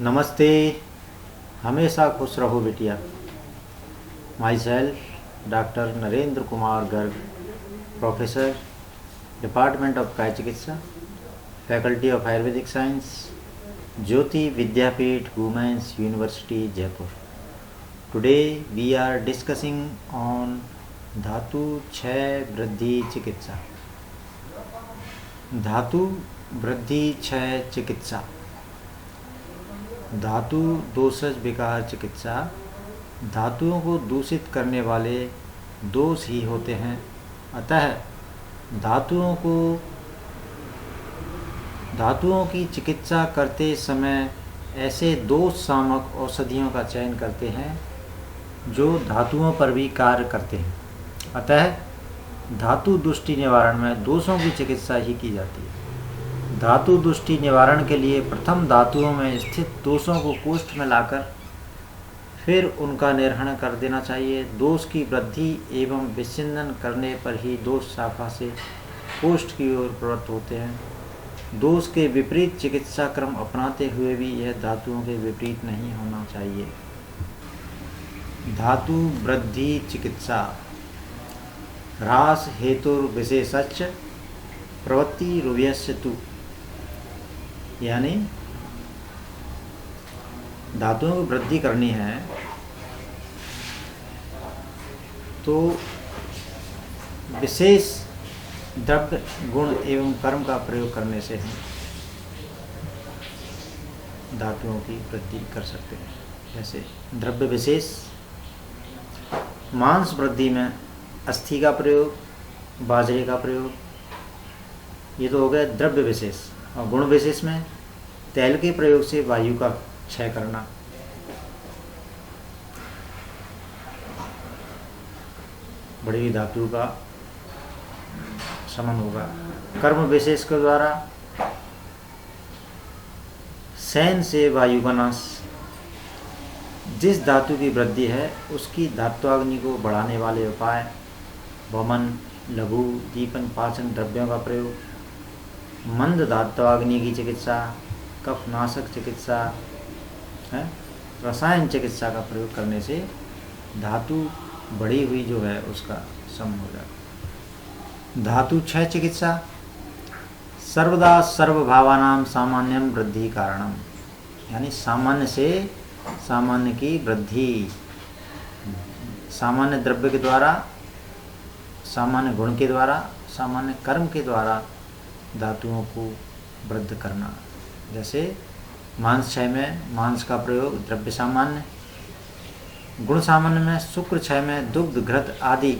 नमस्ते। हमेशा खुश रहो बिटिया। Myself doctor Narendra Kumar Garg, professor, department of Kaya Chikitsa, faculty of Ayurvedic science, Jyoti Vidyapeeth women's university Jaipur. Today we are discussing on dhatu kshaya वृद्धि चिकित्सा। धातु वृद्धि क्षय चिकित्सा, धातु दोषज विकार चिकित्सा। धातुओं को दूषित करने वाले दोष ही होते हैं, अतः धातुओं की चिकित्सा करते समय ऐसे दोष सामक औषधियों का चयन करते हैं जो धातुओं पर भी कार्य करते हैं। अतः धातु दुष्टि निवारण में दोषों की चिकित्सा ही की जाती है। धातु दुष्टि निवारण के लिए प्रथम धातुओं में स्थित दोषों को कोष्ठ में लाकर फिर उनका निर्हरण कर देना चाहिए। दोष की वृद्धि एवं विच्छिन्नन करने पर ही दोष शाखा से कोष्ठ की ओर प्रवृत्त होते हैं। दोष के विपरीत चिकित्सा क्रम अपनाते हुए भी यह धातुओं के विपरीत नहीं होना चाहिए। धातु वृद्धि चिकित्सा। ह्रास हेतुर्विशेषश्च प्रवृत्ति रुव्यस्य तु, यानी धातुओं की वृद्धि करनी है तो विशेष द्रव्य गुण एवं कर्म का प्रयोग करने से हम धातुओं की वृद्धि कर सकते हैं। जैसे द्रव्य विशेष, मांस वृद्धि में अस्थि का प्रयोग, बाजरे का प्रयोग, ये तो हो गया द्रव्य विशेष। और गुण विशेष में तेल के प्रयोग से वायु का क्षय करना, बड़ी हुई धातु का शमन होगा। कर्म विशेष के द्वारा सैन से वायु का नाश। जिस धातु की वृद्धि है उसकी धात्वाग्नि को बढ़ाने वाले उपाय वमन, लघु, दीपन, पाचन द्रव्यों का प्रयोग, मंद धात्वाग्नि की चिकित्सा, कफनाशक चिकित्सा है, रसायन चिकित्सा का प्रयोग करने से धातु बढ़ी हुई जो है उसका शमन हो जाता। धातु क्षय चिकित्सा। सर्वदा सर्वभावानां सामान्यम वृद्धि कारणम, यानी सामान्य से सामान्य की वृद्धि, सामान्य द्रव्य के द्वारा, सामान्य गुण के द्वारा, सामान्य कर्म के द्वारा धातुओं को वृद्ध करना। जैसे मांस क्षय में मांस का प्रयोग द्रव्य सामान्य, गुण सामान्य में शुक्र क्षय में दुग्ध, घृत आदि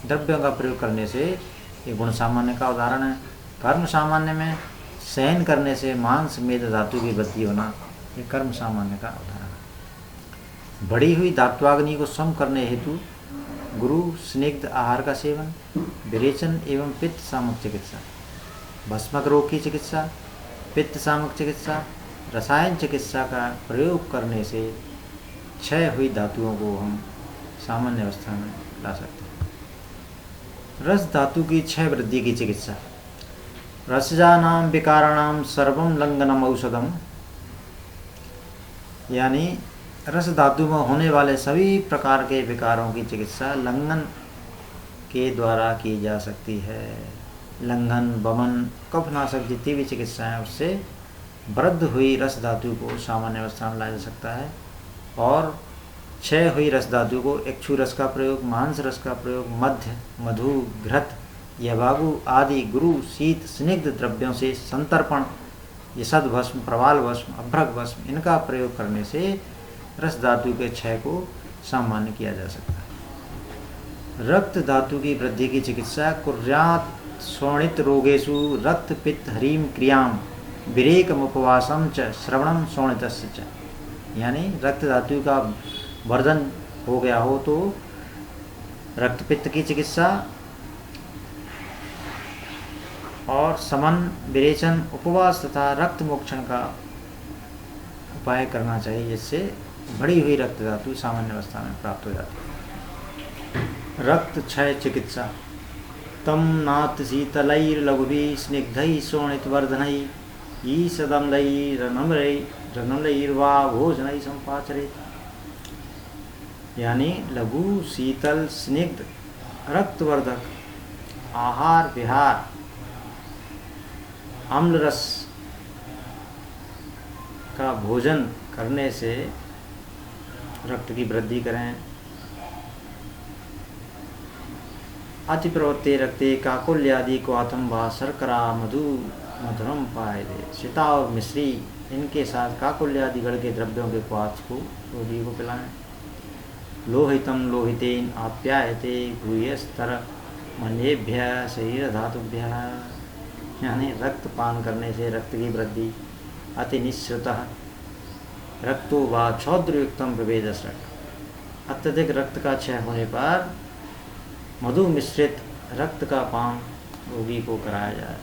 द्रव्यों का प्रयोग करने से ये गुण सामान्य का उदाहरण है। कर्म सामान्य में सहन करने से मांस मेद धातु की वृद्धि होना, ये कर्म सामान्य का उदाहरण है। बढ़ी हुई धात्वाग्नि को सम करने हेतु गुरु स्निग्ध आहार का सेवन, विरेचन एवं पित्त सामक चिकित्सा, भस्मक रोग की चिकित्सा, पित्त सामक चिकित्सा, रसायन चिकित्सा का प्रयोग करने से क्षय हुई धातुओं को हम सामान्य अवस्था में ला सकते हैं। रस धातु की क्षय वृद्धि की चिकित्सा। रसजानां विकाराणां सर्वं लंघनम औषधम, यानी रस धातु में होने वाले सभी प्रकार के विकारों की चिकित्सा लंघन के द्वारा की जा सकती है। लंघन, वमन, कफनाशक जितनी भी चिकित्साएं, उससे वृद्ध हुई रस धातु को सामान्य अवस्था में लाया जा सकता है। और क्षय हुई रस धातु को इक्षु रस का प्रयोग, मांस रस का प्रयोग, मध्य, मधु, घृत, यवागु आदि गुरु, शीत, स्निग्ध द्रव्यों से संतर्पण, यशद भस्म, प्रवाल भस्म, अभ्रक भस्म, इनका प्रयोग करने से रस धातु के क्षय को सामान्य किया जा सकता है। रक्त धातु की वृद्धि की चिकित्सा। कुर्यात् शोणित रोगेषु रक्त पित्त ह्रीम क्रियाम विरेकम उपवासम च श्रवणम शोणितस्य च, यानी रक्त धातु का वर्धन हो गया हो तो रक्त पित्त की चिकित्सा और समन, विरेचन, उपवास तथा रक्त मोक्षण का उपाय करना चाहिए, जिससे बढ़ी हुई रक्त धातु सामान्य अवस्था में प्राप्त हो जाती है। रक्त क्षय चिकित्सा। तम नाथ शीतलैर्लघुभिः स्निग्धैः शोणितवर्धनैः ईषदम्लैर्नम्रैः रनुलैर्वा भोजनैः सम्पाचरेत्, यानी लघु शीतल स्निग्ध रक्तवर्धक आहार विहार अम्ल रस का भोजन करने से रक्त की वृद्धि करें। अति प्रवृत्ते रक्ते काकुल्यादि को आत्म व शर्करा मधु मधुरम पाए दे, सीता और मिश्री इनके साथ काकुल्यादि गढ़ के द्रव्यों के क्वाथ को रोगी को पिलाएं। लोहितम लोहितेन आप्यायते भूयस्तर मनेभ्य शरीर धातुभ्य, यानी रक्त पान करने से रक्त की वृद्धि। अति निःसृतः रक्तो व क्षौद्रयुक्तम प्रभेदस रक्त, अत्यधिक रक्त का क्षय होने पर मधु मिश्रित रक्त का पान रोगी को कराया जाए।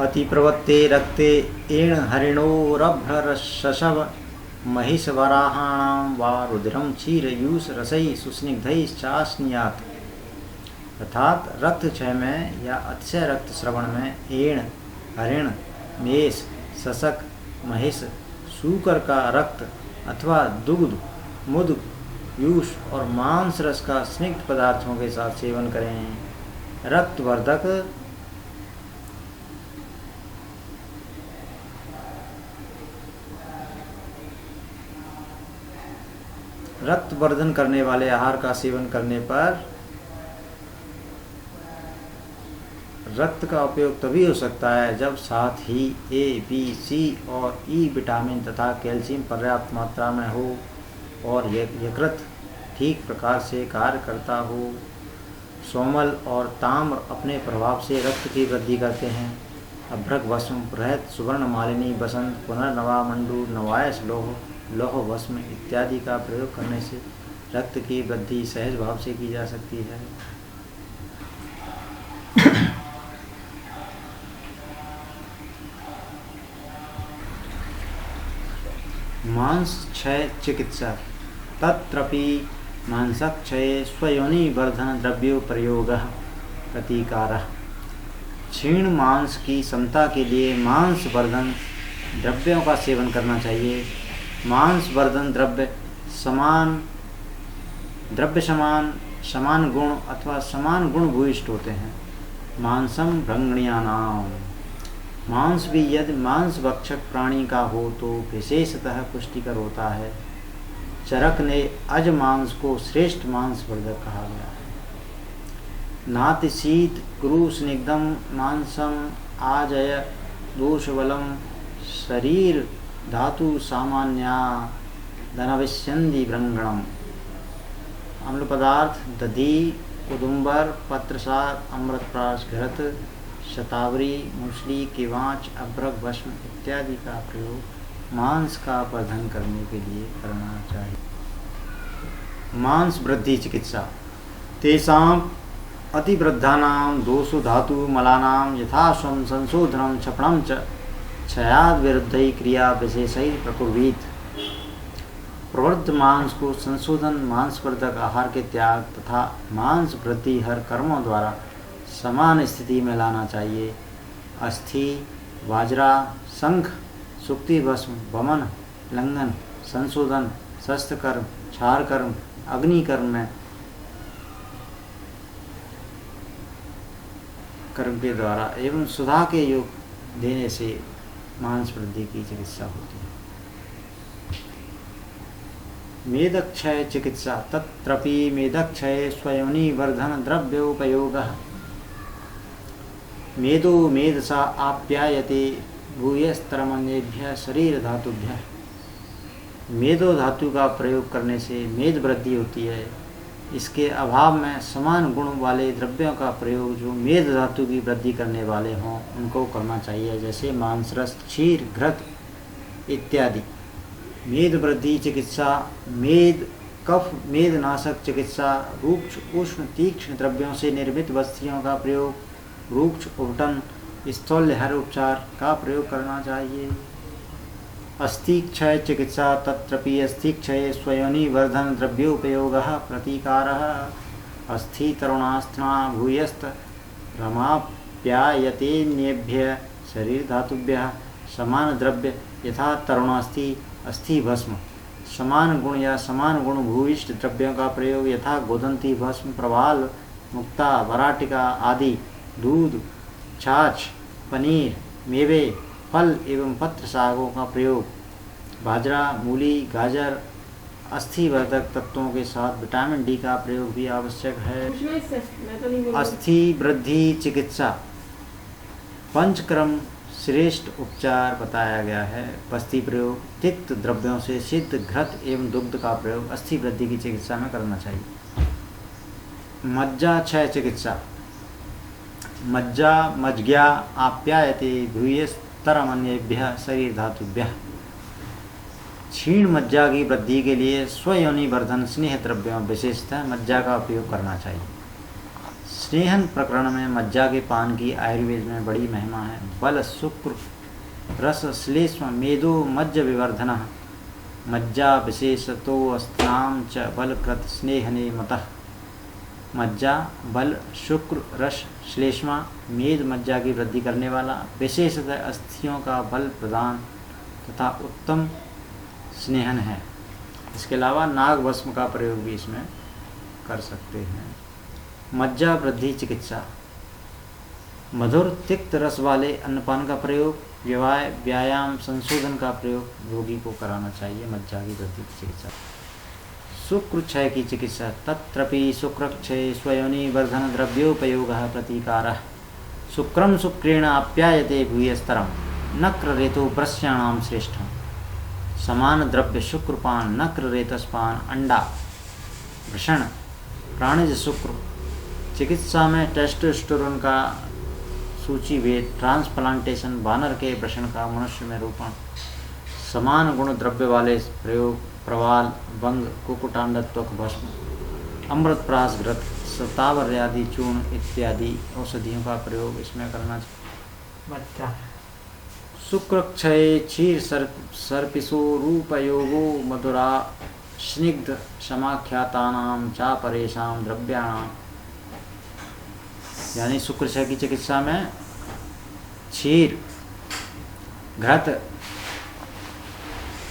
अति प्रवत्ते रक्ते एण हरिणोरभ्र शशव महिषवराहाणां वा रुधिरम क्षीरयूष रसैः सुस्निग्धैः चास्नियात्, अर्थात रक्त क्षय में या अतिशय रक्त श्रवण में एण हरिण मेष शशक महिष सूकर का रक्त अथवा दुग्ध मुद यूष और मांस रस का स्निग्ध पदार्थों के साथ सेवन करें। रक्तवर्धक रक्तवर्धन करने वाले आहार का सेवन करने पर रक्त का उपयोग तभी हो सकता है जब साथ ही ए, बी, सी और ई विटामिन तथा कैल्शियम पर्याप्त मात्रा में हो और यकृत ठीक प्रकार से कार्य करता हो। सोमल और ताम्र अपने प्रभाव से रक्त की वृद्धि करते हैं। अभ्रक भस्म, बृहत, सुवर्ण मालिनी, बसंत, पुनर्नवा, मंडू, नवायस लोह, लोह भस्म इत्यादि का प्रयोग करने से रक्त की वृद्धि सहज भाव से की जा सकती है। मांस क्षय चिकित्सा, तत्रपि मांसक्षये स्वयोनिवर्धन द्रव्यो प्रयोगः प्रतिकारः। क्षीण मांस की समता के लिए मांस वर्धन द्रव्यों का सेवन करना चाहिए। मांस वर्धन द्रव्य समान गुण अथवा समान गुण भूयिष्ठ होते हैं। मांसम भृंगणीयानाम, मांस भी यदि मांस भक्षक प्राणी का हो तो विशेषतः पुष्टिकर होता है। चरक ने अज मांस को श्रेष्ठ मांस वर्धक कहा गया है। नाति शीत गुरु स्निग्धम मांसम आजय दोषबलम शरीर धातु सामान्या धनविष्यन्ति भृंगणम। अम्ल पदार्थ दधी, उदुम्बर, पत्रसार, अमृतप्राश, घृत, शतावरी, मूसली, किवांच, अभ्रक भस्म इत्यादि का प्रयोग मांस का वर्धन करने के लिए करना चाहिए। मांस वृद्धि चिकित्सा, तेषां अतिवृद्धानां दोषो धातु मलानां यथाश्वं संशोधनं क्षपणं च क्षयाद विरुद्धै क्रिया विशेषैः प्रकुर्वीत। प्रवृद्ध मांस को संशोधन, मांसवर्धक आहार के त्याग तथा मांस वृद्धि हर कर्मों द्वारा समान स्थिति में लाना चाहिए। अस्थि, बाजरा, शंख, सुक्ति भस्म, वमन, लंघन, संशोधन, शस्त्र कर्म, क्षार कर्म, अग्नि कर्म में कर्म के द्वारा एवं सुधा के योग देने से मांस वृद्धि की चिकित्सा होती है। मेदक्षय चिकित्सा, तत्रपि मेदक्षय स्वयोनिवर्धन द्रव्योपयोगः। मेदो मेधसा आप्यायते भूयस्तरमन्येभ्यः शरीर धातुभ्यः। मेदो धातु का प्रयोग करने से मेद वृद्धि होती है। इसके अभाव में समान गुण वाले द्रव्यों का प्रयोग जो मेद धातु की वृद्धि करने वाले हों उनको करना चाहिए, जैसे मांसरस, क्षीर, घृत इत्यादि। मेद वृद्धि चिकित्सा, मेद कफ मेदनाशक चिकित्सा, रूक्ष उष्ण तीक्ष्ण द्रव्यों से निर्मित वस्तुओं का प्रयोग, रूक्ष उबटन स्थौल्यहर उपचार का प्रयोग करना चाहिए। अस्थि क्षय चिकित्सा, तत्रपि अस्थि क्षये स्वयोनिवर्धन द्रव्योपयोगः प्रतिकारः। अस्थि तरुणास्त्रा भूयस्त रमाप्यायतेन्येभ्यः शरीर धातुभ्यः समान द्रव्य यथा तरुणास्थि अस्थि भस्म, समान गुण या समान गुण भूयिष्ठ द्रव्यों का प्रयोग यथा गोदंती भस्म, प्रवाल, मुक्ता, वराटिका आदि, दूध, छाछ, पनीर, मेवे, फल एवं पत्र शाकों का प्रयोग, बाजरा, मूली, गाजर, अस्थिवर्धक तत्वों के साथ विटामिन डी का प्रयोग भी आवश्यक है। अस्थि वृद्धि चिकित्सा पंचक्रम श्रेष्ठ उपचार बताया गया है। बस्ती प्रयोग तिक्त द्रव्यों से सिद्ध घृत एवं दुग्ध का प्रयोग अस्थि वृद्धि की चिकित्सा में करना चाहिए। मज्जा क्षय चिकित्सा मज्जा मज्ज्ञा आप्यायते भूयस्तरमन्येभ्यः शरीर धातुभ्यः, क्षीण मज्जा की वृद्धि के लिए स्वयोनि वर्धन स्नेह द्रव्यों विशेषतः मज्जा का उपयोग करना चाहिए। स्नेहन प्रकरण में मज्जा के पान की आयुर्वेद में बड़ी महिमा है। बल शुक्र रस श्लेष्म मेदो मज्ज विवर्धन, मज्जा विशेषतो अस्नाम च बलकृत स्नेहने मतः। मज्जा बल शुक्र रस श्लेष्मा मेद मज्जा की वृद्धि करने वाला, विशेषतः अस्थियों का बल प्रदान तथा उत्तम स्नेहन है। इसके अलावा नाग भस्म का प्रयोग भी इसमें कर सकते हैं। मज्जा वृद्धि चिकित्सा मधुर तिक्त रस वाले अन्नपान का प्रयोग, व्यवहार व्यायाम संशोधन का प्रयोग रोगी को कराना चाहिए। मज्जा की वृद्धि की चिकित्सा। शुक्र क्षय की चिकित्सा तत्रपि शुक्र क्षय स्वयोनि वर्धन द्रव्योपयोगः प्रतिकारः, शुक्रम शुक्रेण आप्यायते भूयस्तरम नक्र रेतो वृष्याणाम श्रेष्ठम, समान द्रव्य शुक्रपान नक्र रेतस्पान अंडा वृषण प्राणिज शुक्र। चिकित्सा में टेस्टोस्टेरोन का सूचीभेद, ट्रांसप्लांटेशन बानर के वृषण का मनुष्य में रोपण, समान गुण द्रव्य वाले प्रयोग, प्रवाल भंग कुकुटांडत्वक भस्म, अमृतप्रास घृत सतावर आदि चूर्ण इत्यादि औषधियों का प्रयोग इसमें करना चाहिए। शुक्र क्षय क्षीर सर्पिशो रूपयोगो मधुरा स्निग्ध समाख्यातानाम चा परेशान द्रव्याणाम, यानी शुक्र क्षय की चिकित्सा में क्षीर घृत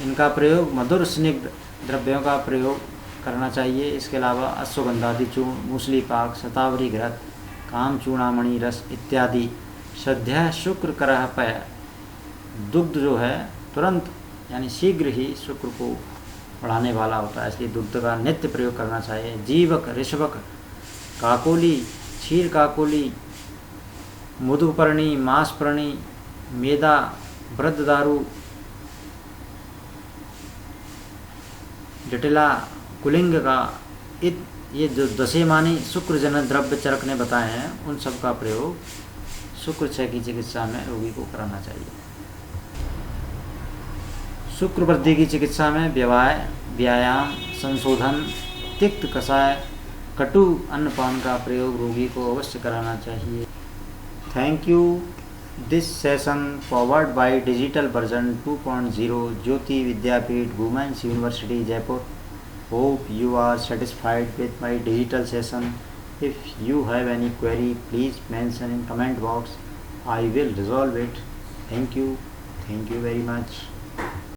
इनका प्रयोग, मधुर स्निग्ध द्रव्यों का प्रयोग करना चाहिए। इसके अलावा अश्वगंधादि चूर्ण, मूसली पाक, शतावरी घृत, काम चूर्णामणि रस इत्यादि। श्रद्धा शुक्र करह पय, दुग्ध जो है तुरंत यानी शीघ्र ही शुक्र को बढ़ाने वाला होता है, इसलिए दुग्ध का नित्य प्रयोग करना चाहिए। जीवक ऋषभक काकोली, क्षीर काकोली, मधुपर्णी, मांसपर्णी, मेदा, वृद्धदारू, जटिला, कुलिंग का ये जो दशेमानी शुक्र जन द्रव्य चरक ने बताए हैं उन सब का प्रयोग शुक्र क्षय की चिकित्सा में रोगी को कराना चाहिए। शुक्र वृद्धि की चिकित्सा में व्यवहार व्यायाम संशोधन, तिक्त कषाय, कटु अन्नपान का प्रयोग रोगी को अवश्य कराना चाहिए। Thank you. This session forward by digital version 2.0 Jyoti Vidyapeeth women's university Jaipur. Hope you are satisfied with my digital session. If you have any query, please mention in comment box. I will resolve it. Thank you very much.